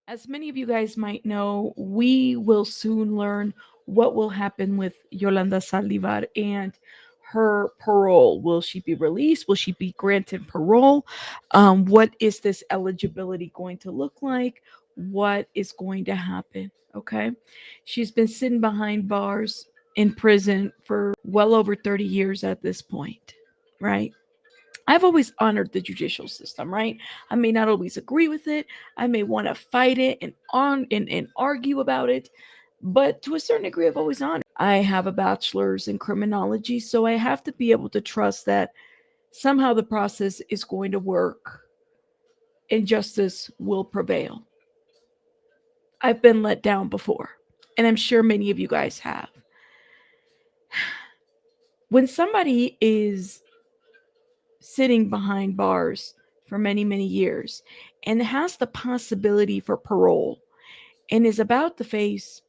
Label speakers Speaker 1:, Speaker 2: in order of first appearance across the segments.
Speaker 1: As many of you guys might know, we will soon learn what will happen with Yolanda Saldivar and her parole. Will she be released? Will she be granted parole? What is this eligibility going to look like? What is going to happen? Okay. She's been sitting behind bars in prison for well over 30 years at this point, right? I've always honored the judicial system, right? I may not always agree with it. I may want to fight it and argue about it, but to a certain degree, I've always honored. I have a bachelor's in criminology, so I have to be able to trust that somehow the process is going to work and justice will prevail. I've been let down before, and I'm sure many of you guys have. When somebody is sitting behind bars for many, many years and has the possibility for parole and is about to face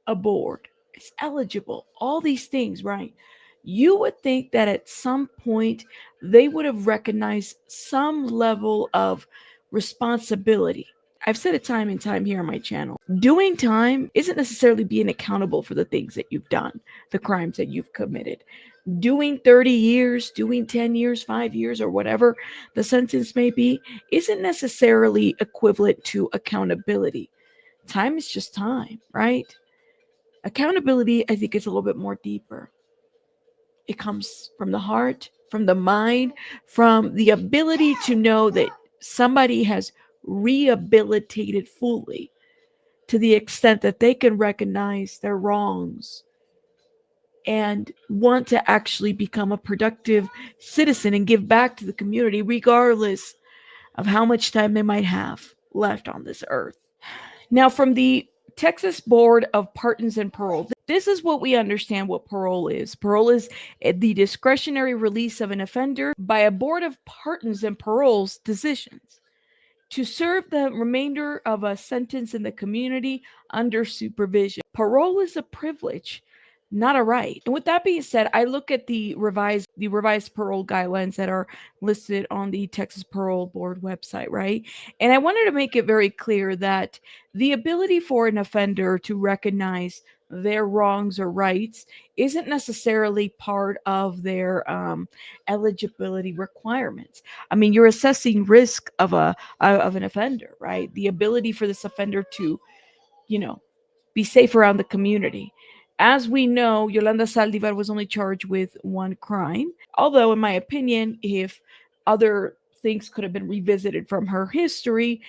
Speaker 1: a board, is eligible, all these things, right? You would think that at some point they would have recognized some level of responsibility. I've said it time and time here on my channel. Doing time isn't necessarily being accountable for the things that you've done, the crimes that you've committed. Doing 30 years, doing 10 years, 5 years, or whatever the sentence may be, isn't necessarily equivalent to accountability. Time is just time, right? Accountability, I think, is a little bit more deeper. It comes from the heart, from the mind, from the ability to know that somebody has rehabilitated fully to the extent that they can recognize their wrongs and want to actually become a productive citizen and give back to the community, regardless of how much time they might have left on this earth. Now, from the Texas Board of Pardons and Parole, this is what we understand what parole is. Parole is the discretionary release of an offender by a board of pardons and paroles decisions to serve the remainder of a sentence in the community under supervision. Parole is a privilege, not a right. And with that being said, I look at the revised parole guidelines that are listed on the Texas Parole Board website, right? And I wanted to make it very clear that the ability for an offender to recognize their wrongs or rights isn't necessarily part of their eligibility requirements. I mean, you're assessing risk of an offender, right? The ability for this offender to, you know, be safe around the community. As we know, Yolanda Saldivar was only charged with one crime. Although, in my opinion, if other things could have been revisited from her history,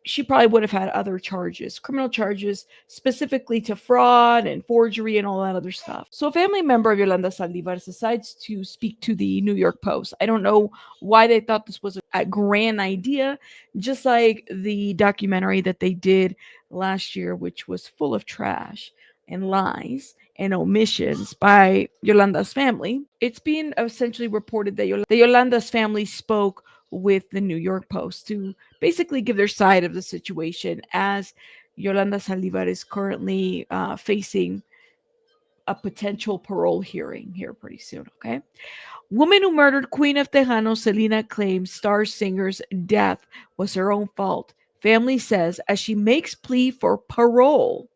Speaker 1: she probably would have had other charges, criminal charges, specifically to fraud and forgery and all that other stuff. So, a family member of Yolanda Saldivar decides to speak to the New York Post. I don't know why they thought this was a grand idea, just like the documentary that they did last year, which was full of trash and lies and omissions by Yolanda's family. It's being essentially reported that Yolanda's family spoke with the New York Post to basically give their side of the situation, as Yolanda Saldivar is currently facing a potential parole hearing here pretty soon. Okay. Woman who murdered Queen of Tejano Selena claims star singer's death was her own fault. Family says as she makes plea for parole.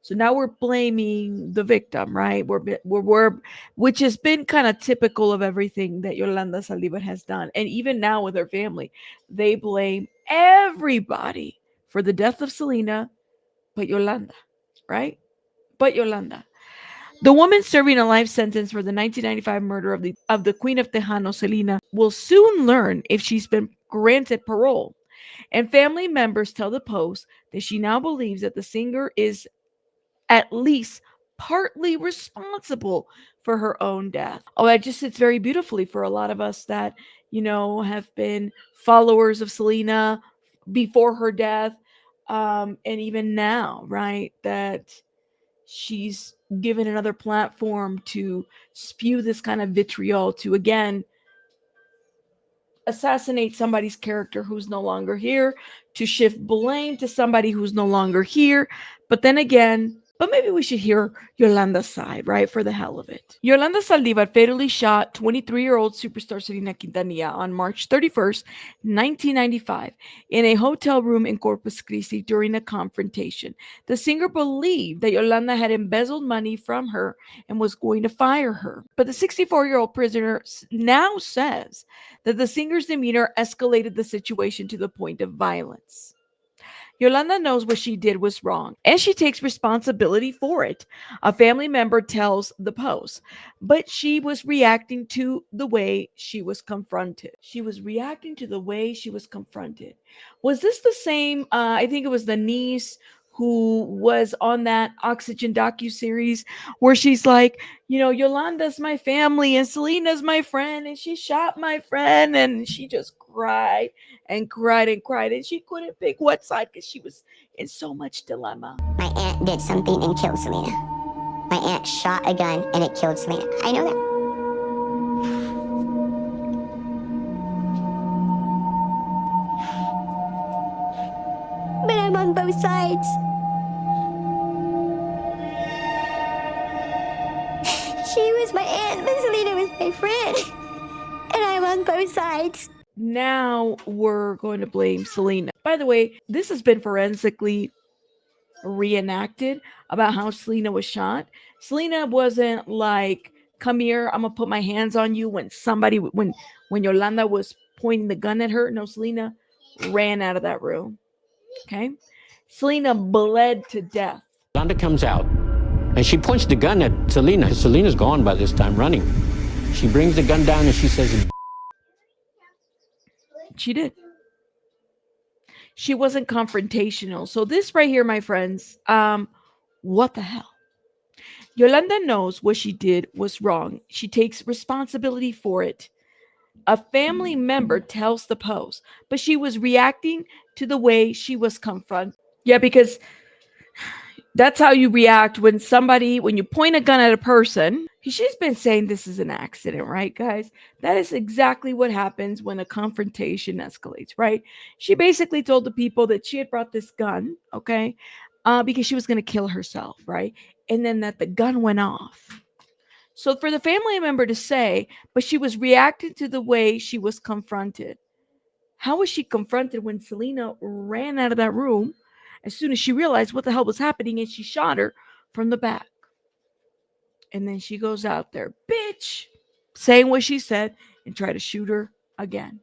Speaker 1: So now we're blaming the victim, right? Which has been kind of typical of everything that Yolanda Saldivar has done. And even now with her family, they blame everybody for the death of Selena, but Yolanda, right? But Yolanda. The woman serving a life sentence for the 1995 murder of the Queen of Tejano Selena will soon learn if she's been granted parole. And family members tell the Post that she now believes that the singer is at least partly responsible for her own death. Oh, that just sits very beautifully for a lot of us that, have been followers of Selena before her death, and even now, right? That she's given another platform to spew this kind of vitriol to, again, assassinate somebody's character who's no longer here, to shift blame to somebody who's no longer here. But then again, But maybe we should hear Yolanda's side, right? For the hell of it. Yolanda Saldivar fatally shot 23-year-old superstar Selena Quintanilla on March 31st, 1995, in a hotel room in Corpus Christi during a confrontation. The singer believed that Yolanda had embezzled money from her and was going to fire her. But the 64-year-old prisoner now says that the singer's demeanor escalated the situation to the point of violence. Yolanda knows what she did was wrong, and she takes responsibility for it. A family member tells the Post, but she was reacting to the way she was confronted. She was reacting to the way she was confronted. Was this the same? I think it was the niece who was on that Oxygen docu-series where she's like, Yolanda's my family and Selena's my friend, and she shot my friend, and she just cried and cried and cried, and she couldn't pick what side because she was in so much dilemma.
Speaker 2: My aunt did something and killed Selena. My aunt shot a gun and it killed Selena. I know that. But I'm on both sides. She was my aunt, but Selena was my friend. And I'm on both sides.
Speaker 1: Now we're going to blame Selena. By the way, this has been forensically reenacted about how Selena was shot. Selena wasn't like, come here, I'm gonna put my hands on you when Yolanda was pointing the gun at her. No, Selena ran out of that room. Okay. Selena bled to death.
Speaker 3: Yolanda comes out and she points the gun at Selena. Selena's gone by this time, running. She brings the gun down and she says,
Speaker 1: she did. She wasn't confrontational. So this right here, my friends, what the hell? Yolanda knows what she did was wrong. She takes responsibility for it. A family member tells the Post, but she was reacting to the way she was confronted. Yeah, because that's how you react when you point a gun at a person. She's been saying this is an accident, right, guys? That is exactly what happens when a confrontation escalates, right? She basically told the people that she had brought this gun, okay, because she was going to kill herself, right? And then that the gun went off. So for the family member to say, but she was reacting to the way she was confronted. How was she confronted when Selena ran out of that room as soon as she realized what the hell was happening and she shot her from the back? And then she goes out there, bitch, saying what she said and try to shoot her again.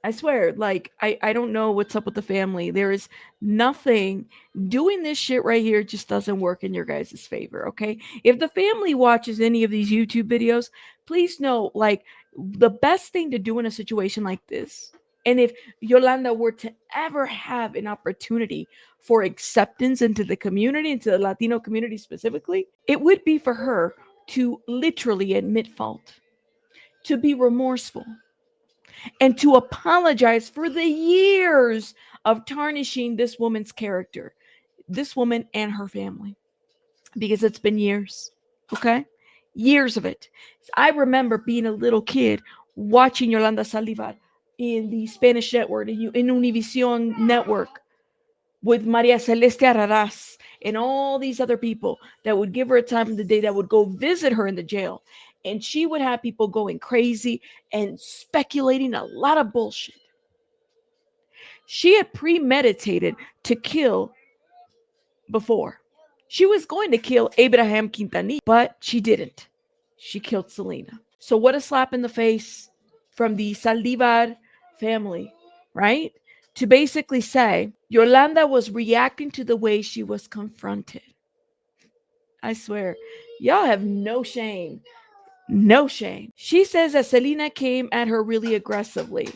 Speaker 1: I swear, like, I don't know what's up with the family. There is nothing. Doing this shit right here just doesn't work in your guys' favor, okay? If the family watches any of these YouTube videos, please know, like, the best thing to do in a situation like this, and if Yolanda were to ever have an opportunity for acceptance into the community, into the Latino community specifically, it would be for her to literally admit fault, to be remorseful, and to apologize for the years of tarnishing this woman's character, this woman and her family, because it's been years, okay? Years of it. I remember being a little kid watching Yolanda Saldivar in the Spanish network, in Univision network, with Maria Celeste Harass and all these other people that would give her a time of the day, that would go visit her in the jail. And she would have people going crazy and speculating a lot of bullshit. She had premeditated to kill before. She was going to kill Abraham Quintanilla, but she didn't. She killed Selena. So what a slap in the face from the Saldivar family, right? To basically say Yolanda was reacting to the way she was confronted. I swear, y'all have no shame. No shame. She says that Selena came at her really aggressively.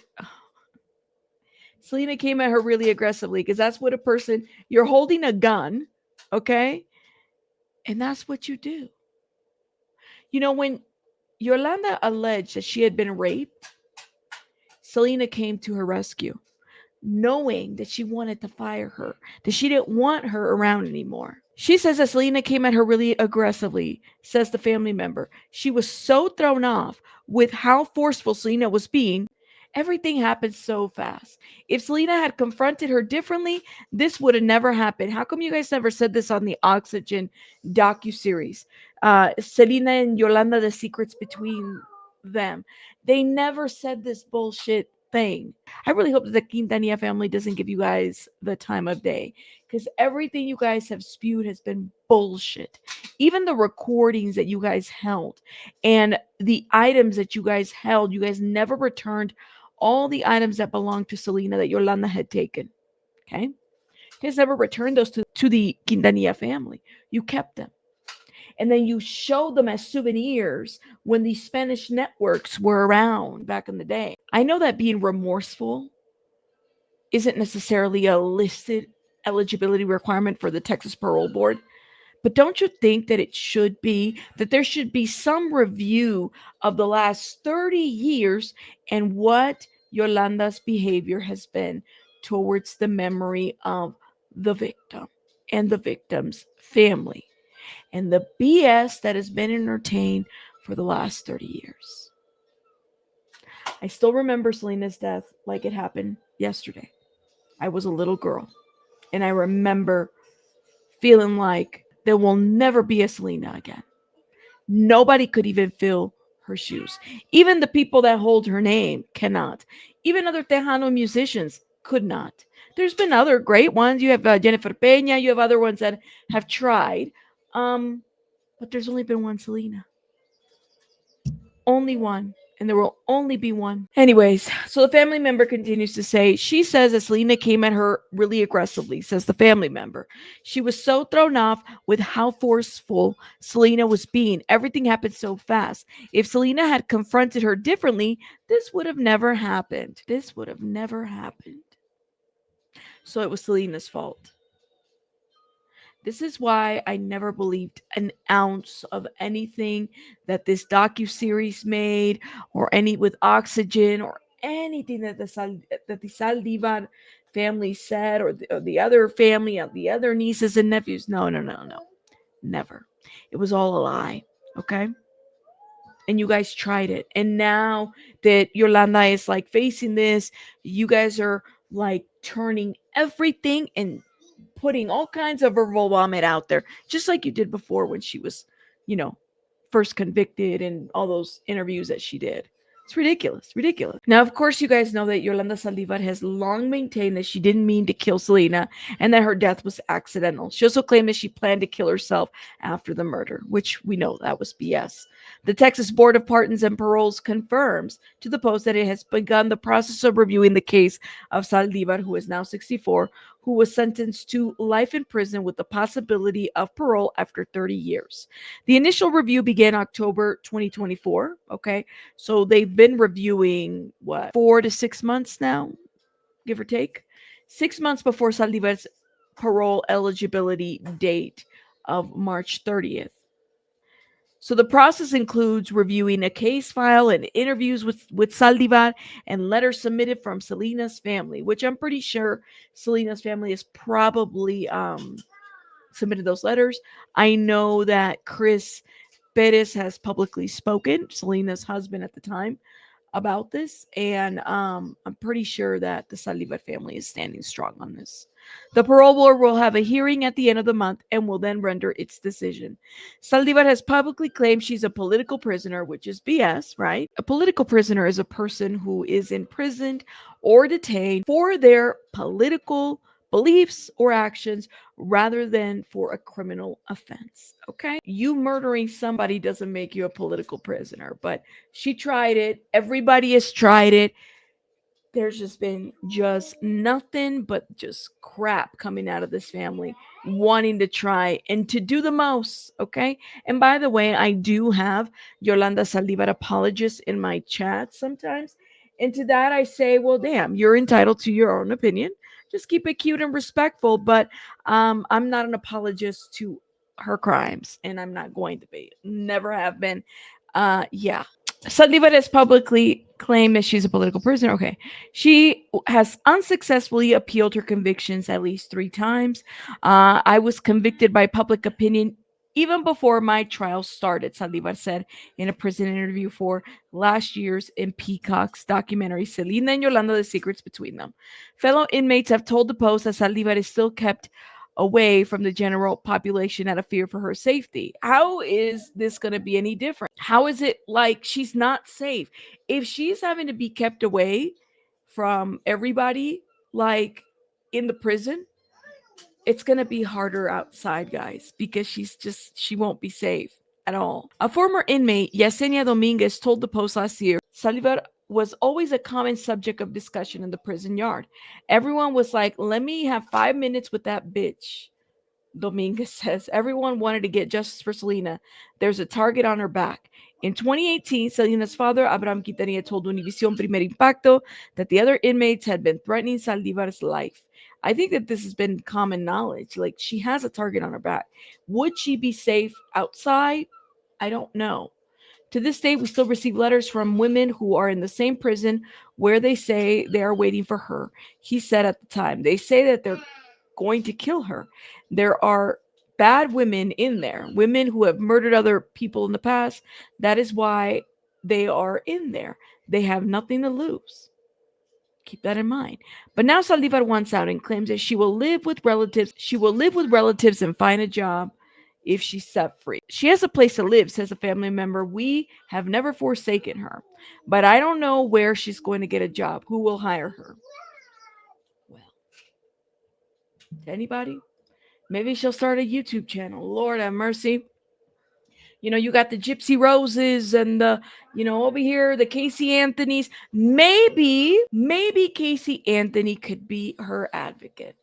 Speaker 1: Selena came at her really aggressively because that's what a person, you're holding a gun, okay? And that's what you do. When Yolanda alleged that she had been raped, Selena came to her rescue, knowing that she wanted to fire her, that she didn't want her around anymore. She says that Selena came at her really aggressively, says the family member. She was so thrown off with how forceful Selena was being, Everything happened so fast. If Selena had confronted her differently, this would have never happened. How come you guys never said this on the Oxygen docu-series? Selena and Yolanda, the secrets between them. They never said this bullshit thing. I really hope that the Quintanilla family doesn't give you guys the time of day, because everything you guys have spewed has been bullshit. Even the recordings that you guys held and the items that you guys held, you guys never returned all the items that belonged to Selena that Yolanda had taken. Okay? You guys never returned those to the Quintanilla family. You kept them. And then you showed them as souvenirs when the Spanish networks were around back in the day. I know that being remorseful isn't necessarily a listed eligibility requirement for the Texas Parole Board, but don't you think that it should be, that there should be some review of the last 30 years and what Yolanda's behavior has been towards the memory of the victim and the victim's family and the BS that has been entertained for the last 30 years? I still remember Selena's death like it happened yesterday. I was a little girl, and I remember feeling like there will never be a Selena again. Nobody could even fill her shoes. Even the people that hold her name cannot. Even other Tejano musicians could not. There's been other great ones. You have Jennifer Peña. You have other ones that have tried. But there's only been one Selena. Only one. And there will only be one. Anyways, so the family member continues to say, she says that Selena came at her really aggressively, says the family member. She was so thrown off with how forceful Selena was being. Everything happened so fast. If Selena had confronted her differently, this would have never happened. This would have never happened. So it was Selena's fault. This is why I never believed an ounce of anything that this docu-series made, or any with Oxygen, or anything that the Saldivar family said, or the other family, or the other nieces and nephews. No, no, no, no. Never. It was all a lie. Okay? And you guys tried it. And now that Yolanda is like facing this, you guys are like turning everything and putting all kinds of verbal vomit out there, just like you did before when she was, you know, first convicted and all those interviews that she did. It's ridiculous, ridiculous. Now, of course, you guys know that Yolanda Saldivar has long maintained that she didn't mean to kill Selena and that her death was accidental. She also claimed that she planned to kill herself after the murder, which we know that was BS. The Texas Board of Pardons and Paroles confirms to the Post that it has begun the process of reviewing the case of Saldivar, who is now 64, who was sentenced to life in prison with the possibility of parole after 30 years. The initial review began October 2024. Okay. So they've been reviewing what, 4 to 6 months now, give or take. 6 months before Saldivar's parole eligibility date of March 30th. So the process includes reviewing a case file and interviews with Saldivar and letters submitted from Selena's family, which I'm pretty sure Selena's family has probably submitted those letters. I know that Chris Perez has publicly spoken, Selena's husband at the time, about this, and I'm pretty sure that the Saldivar family is standing strong on this. The parole board will have a hearing at the end of the month and will then render its decision. Saldivar has publicly claimed she's a political prisoner, which is BS, right? A political prisoner is a person who is imprisoned or detained for their political beliefs or actions rather than for a criminal offense. Okay? You murdering somebody doesn't make you a political prisoner, but she tried it. Everybody has tried it. There's just been just nothing but just crap coming out of this family wanting to try and to do the most. Okay. And by the way, I do have Yolanda Saldivar apologists in my chat sometimes. And to that, I say, well, damn, you're entitled to your own opinion. Just keep it cute and respectful. But I'm not an apologist to her crimes, and I'm not going to be. Never have been. Yeah. Saldivar has publicly claimed that she's a political prisoner. Okay. She has unsuccessfully appealed her convictions at least 3 times. I was convicted by public opinion Even before my trial started, Saldivar said in a prison interview for last year's in Peacock's documentary, Selena and Yolanda, The Secrets Between Them. Fellow inmates have told the Post that Saldivar is still kept away from the general population out of fear for her safety. How is this going to be any different? How is it like she's not safe? If she's having to be kept away from everybody, like in the prison, it's going to be harder outside, guys, because she won't be safe at all. A former inmate, Yesenia Dominguez, told the Post last year, Saldivar was always a common subject of discussion in the prison yard. Everyone was like, let me have 5 minutes with that bitch. Dominguez says everyone wanted to get justice for Selena. There's a target on her back. In 2018, Selena's father, Abraham Quintanilla, told Univision Primer Impacto that the other inmates had been threatening Saldivar's life. I think that this has been common knowledge. Like, she has a target on her back. Would she be safe outside? I don't know. To this day, we still receive letters from women who are in the same prison where they say they are waiting for her. He said at the time, they say that they're going to kill her. There are bad women in there, women who have murdered other people in the past. That is why they are in there. They have nothing to lose. Keep that in mind. But now Saldivar wants out and claims that she will live with relatives. She will live with relatives and find a job if she's set free. She has a place to live, says a family member. We have never forsaken her, but I don't know where she's going to get a job. Who will hire her? Well, anybody? Maybe she'll start a YouTube channel. Lord have mercy. You know, you got the Gypsy Roses and the, over here, the Casey Anthonys. Maybe Casey Anthony could be her advocate.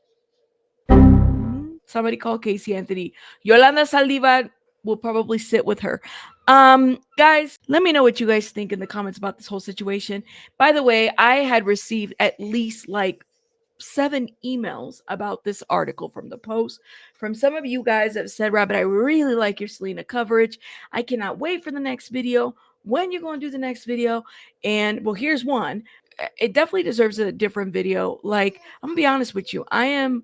Speaker 1: Somebody call Casey Anthony. Yolanda Saldivar will probably sit with her. Guys, let me know what you guys think in the comments about this whole situation. By the way, I had received at least like 7 emails about this article from the Post from some of you guys that said, Rabbit, I really like your Selena coverage. I cannot wait for the next video. When you're going to do the next video? And well, here's one. It definitely deserves a different video. Like, I'm gonna be honest with you. I'm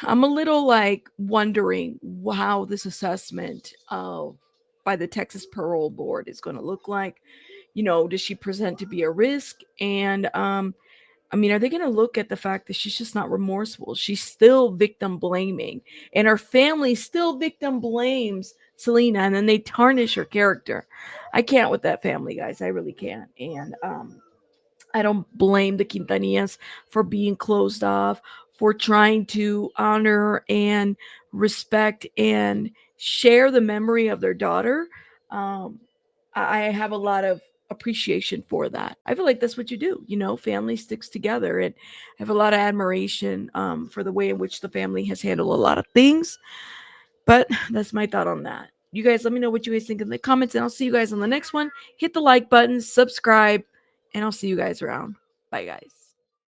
Speaker 1: a little like wondering how this assessment by the Texas Parole Board is going to look like. Does she present to be a risk? And I mean, are they going to look at the fact that she's just not remorseful? She's still victim blaming, and her family still victim blames Selena, and then they tarnish her character. I can't with that family, guys. I really can't. And I don't blame the Quintanillas for being closed off, for trying to honor and respect and share the memory of their daughter. I have a lot of appreciation for that. I feel like that's what you do. Family sticks together, and I have a lot of admiration for the way in which the family has handled a lot of things. But that's my thought on that. You guys, let me know what you guys think in the comments, and I'll see you guys on the next one. Hit the like button, subscribe, and I'll see you guys around. Bye, guys.